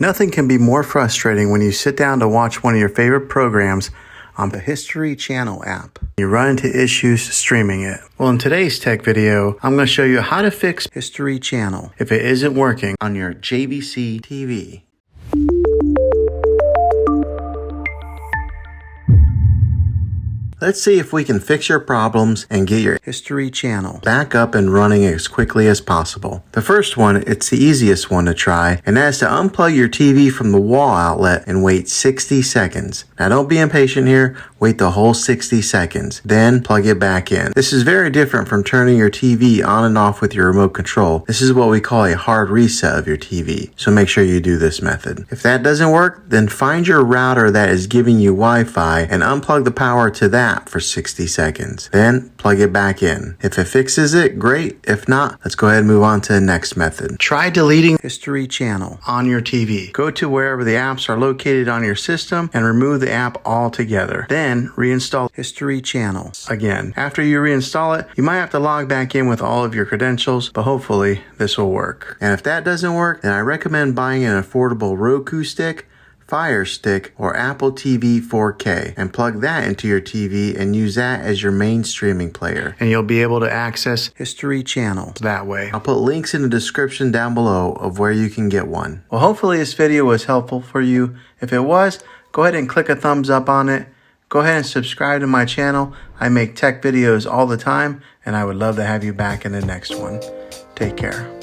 Nothing can be more frustrating when you sit down to watch one of your favorite programs on the History Channel app. You run into issues streaming it. Well, in today's tech video, I'm going to show you how to fix History Channel if it isn't working on your JVC TV. Let's see if we can fix your problems and get your History Channel back up and running as quickly as possible. The first one, it's the easiest one to try, and that is to unplug your TV from the wall outlet and wait 60 seconds. Now don't be impatient here, wait the whole 60 seconds, then plug it back in. This is very different from turning your TV on and off with your remote control. This is what we call a hard reset of your TV, so make sure you do this method. If that doesn't work, then find your router that is giving you Wi-Fi and unplug the power to that for 60 seconds. Then plug it back in. If it fixes it, great. If not, let's go ahead and move on to the next method. Try deleting History Channel on your TV. Go to wherever the apps are located on your system and remove the app altogether. Then reinstall History Channel again. After you reinstall it, you might have to log back in with all of your credentials, but hopefully this will work. And if that doesn't work, then I recommend buying an affordable Roku stick, Fire Stick, or Apple TV 4K and plug that into your TV and use that as your main streaming player. And you'll be able to access History Channel that way. I'll put links in the description down below of where you can get one. Well, hopefully this video was helpful for you. If it was, go ahead and click a thumbs up on it. Go ahead and subscribe to my channel. I make tech videos all the time, and I would love to have you back in the next one. Take care.